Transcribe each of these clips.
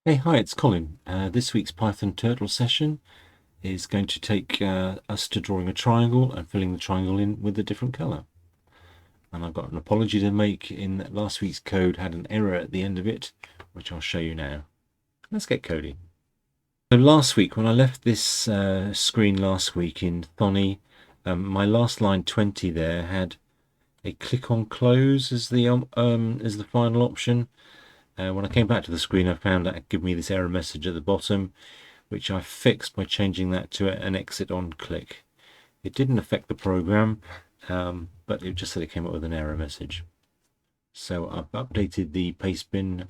Hey, hi, it's Colin. This week's Python Turtle session is going to take us to drawing a triangle and filling the triangle in with a different color. And I've got an apology to make in that last week's code had an error at the end of it, which I'll show you now. Let's get coding. So last week, when I left this screen last week in Thonny, my last line 20 there had a click on close as the final option. When I came back to the screen, I found that it gave me this error message at the bottom, which I fixed by changing that to an exit on click. It didn't affect the program, but it just said it came up with an error message. So I've updated the pastebin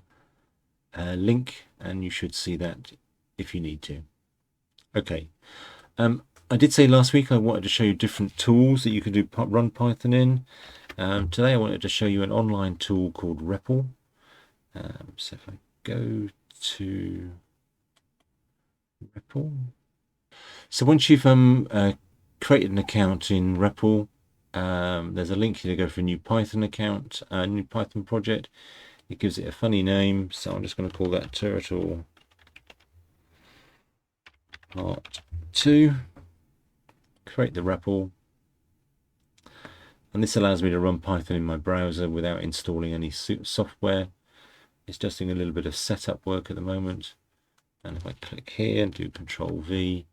link, and you should see that if you need to. Okay. I did say last week I wanted to show you different tools that you can do run Python in. Today I wanted to show you an online tool called REPL. So if I go to REPL. So once you've created an account in REPL, there's a link here to go for a new Python account, a new Python project. It gives it a funny name, so I'm just going to call that Turtle Part 2. Create the REPL. And this allows me to run Python in my browser without installing any software. It's just doing a little bit of setup work at the moment. And if I click here and do Control V,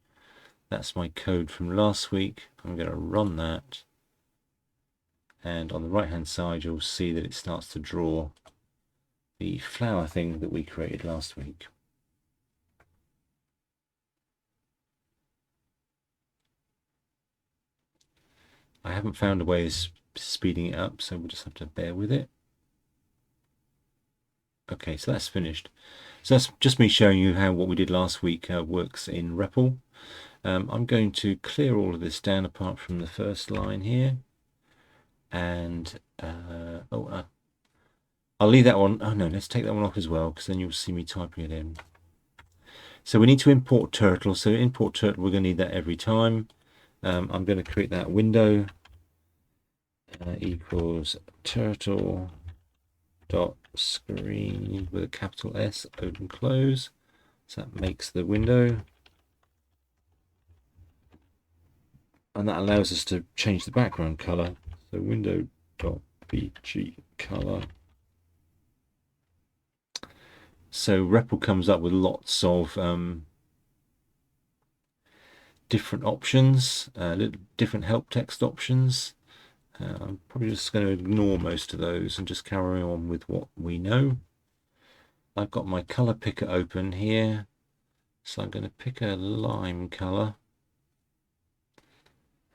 that's my code from last week. I'm going to run that. And on the right hand side, you'll see that it starts to draw the flower thing that we created last week. I haven't found a way of speeding it up, so we'll just have to bear with it. Okay, so that's finished. So that's just me showing you how what we did last week works in REPL. I'm going to clear all of this down apart from the first line here. And, I'll leave that one. Oh no, let's take that one off as well, because then you'll see me typing it in. So we need to import turtle. So import turtle, we're going to need that every time. I'm going to create that window equals turtle dot screen with a capital S, open close. So that makes the window. And that allows us to change the background color. So window.bg color. So REPL comes up with lots of different options, different help text options. I'm probably just going to ignore most of those and just carry on with what we know. I've got my color picker open here. So I'm going to pick a lime color.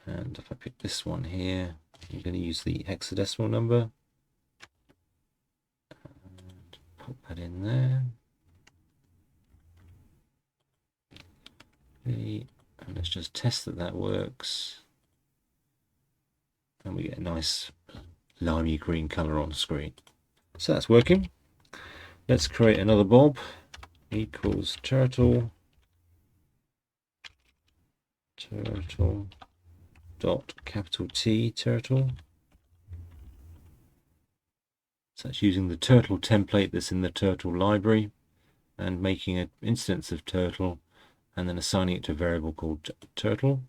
And if I pick this one here, I'm going to use the hexadecimal number. And put that in there. Okay, and let's just test that that works. And we get a nice limey green color on screen. So that's working. Let's create another bob equals turtle dot capital T turtle. So that's using the turtle template that's in the turtle library and making an instance of turtle and then assigning it to a variable called turtle.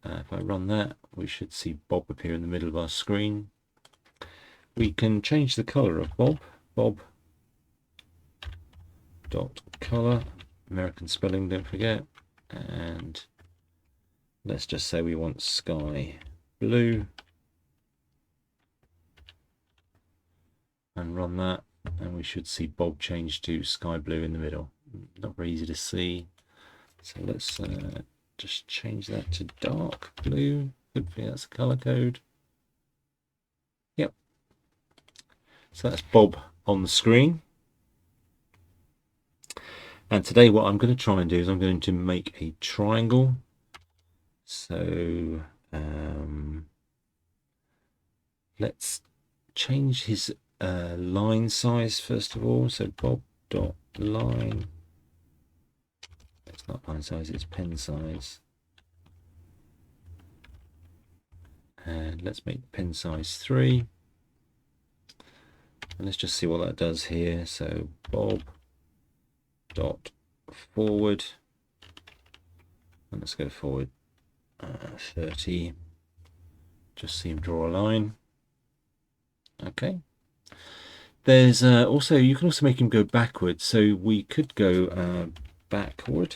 If I run that, we should see Bob appear in the middle of our screen. We can change the color of Bob. Bob dot color, American spelling, don't forget. And let's just say we want sky blue. And run that, and we should see Bob change to sky blue in the middle. Not very easy to see. So let's just change that to dark blue. Hopefully that's a color code. Yep. So that's Bob on the screen. And today what I'm going to try and do is I'm going to make a triangle. So let's change his line size first of all. So Bob dot line. It's not line size, it's pen size. And let's make pen size 3. And let's just see what that does here. So Bob dot forward, and let's go forward 30. Just see him draw a line. Okay. There's also, you can also make him go backward, so we could go backward.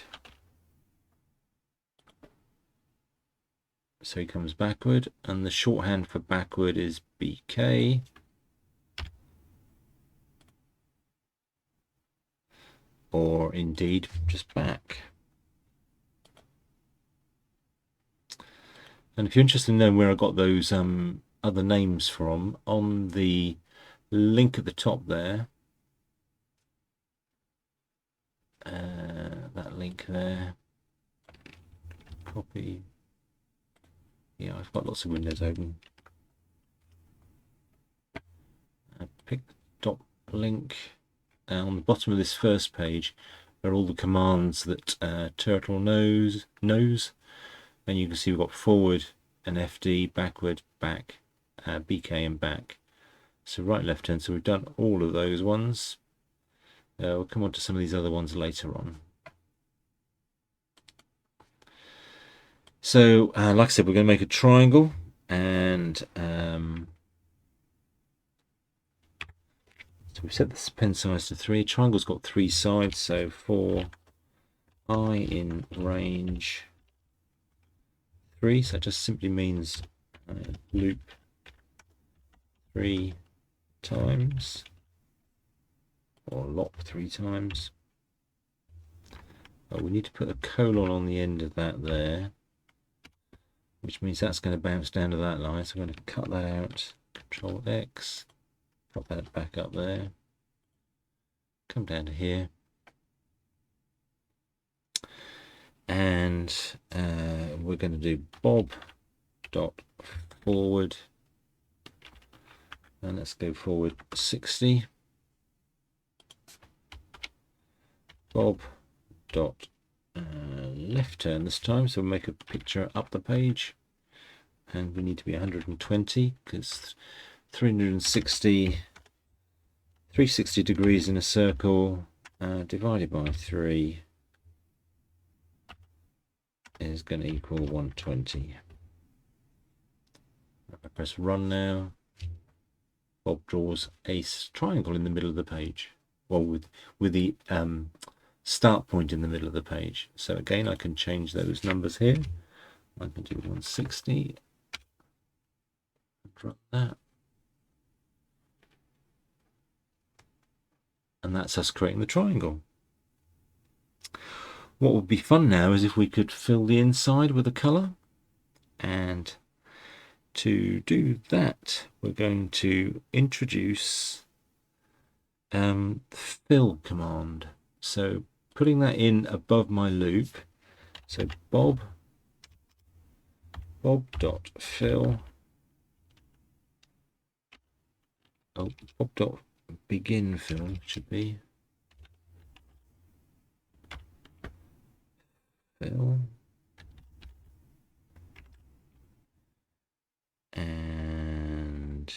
So he comes backward, and the shorthand for backward is BK. Or indeed just back. And if you're interested in knowing where I got those other names from, on the link at the top there, that link there, copy. Yeah, I've got lots of windows open. Pick the dot link. On the bottom of this first page are all the commands that Turtle knows, and you can see we've got forward and FD, backward, back, BK and back. So right, left turn. So we've done all of those ones. We'll come on to some of these other ones later on. So like I said, we're going to make a triangle, and so we've set the pen size to 3. Triangle's got 3 sides, so for I in range 3, so that just simply means loop 3 times, or lop 3 times. Oh, we need to put a colon on the end of that there, which means that's going to bounce down to that line. So I'm going to cut that out, Control X, pop that back up there, come down to here, and we're going to do Bob dot forward, and let's go forward 60. Bob dot left turn this time, so we'll make a picture up the page, and we need to be 120 because 360 degrees in a circle divided by 3 is going to equal 120. I press run now. Bob draws a triangle in the middle of the page, well, with the start point in the middle of the page. So again, I can change those numbers here. I can do 160. Drop that. And that's us creating the triangle. What would be fun now is if we could fill the inside with a color. And to do that, we're going to introduce fill command. So putting that in above my loop. So Bob dot fill. Oh, Bob dot begin fill should be fill, and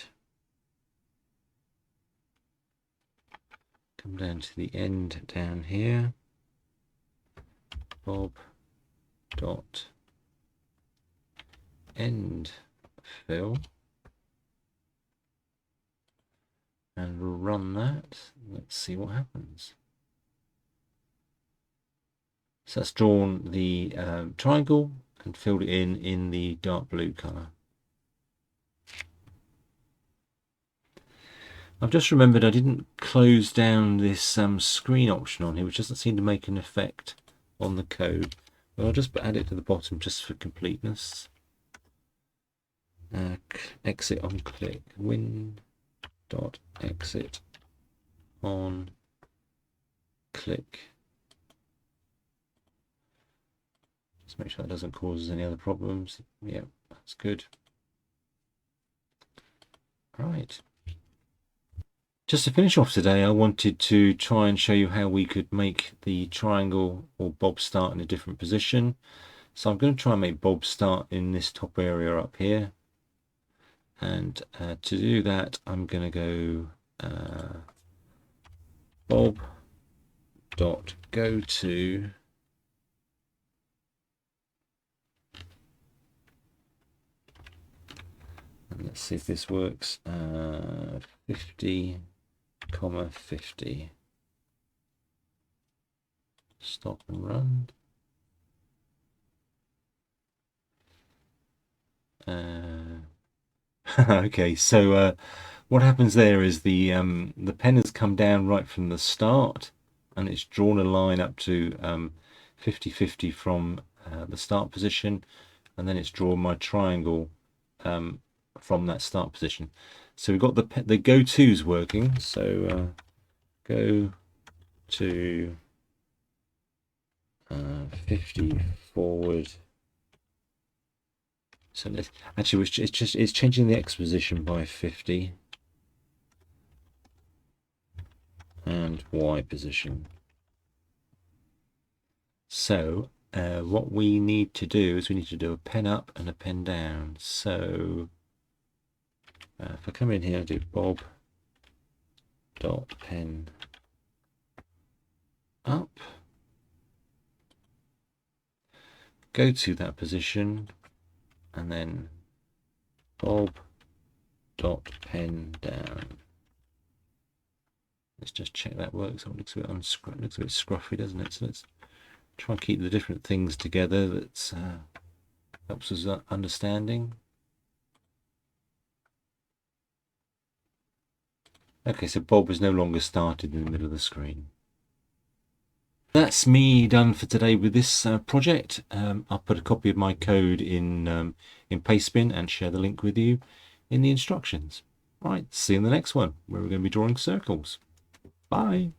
come down to the end down here. Bob dot end fill, and we'll run that. Let's see what happens. So that's drawn the triangle and filled it in the dark blue color. I've just remembered I didn't close down this screen option on here, which doesn't seem to make an effect on the code, but I'll just add it to the bottom just for completeness. Exit on click, win dot exit on click. Just make sure that doesn't cause us any other problems. Yeah, that's good. Right. Just to finish off today, I wanted to try and show you how we could make the triangle or Bob start in a different position. So I'm going to try and make Bob start in this top area up here. And to do that, I'm going to go Bob dot go to and let's see if this works. 50, 50. Stop and run. Okay, so what happens there is the pen has come down right from the start, and it's drawn a line up to 50-50 from the start position, and then it's drawn my triangle from that start position. So we've got the go-tos working. So go to 50 forward. So let's actually it's changing the X position by 50 and Y position. So what we need to do is we need to do a pen up and a pen down. So if I come in here and do Bob dot pen up, go to that position, and then Bob dot pen down. Let's just check that works. It looks a bit looks a bit scruffy, doesn't it? So let's try and keep the different things together. That helps us understanding. Okay, so Bob is no longer started in the middle of the screen. That's me done for today with this project. I'll put a copy of my code in Pastebin and share the link with you in the instructions. Right, see you in the next one where we're going to be drawing circles. Bye.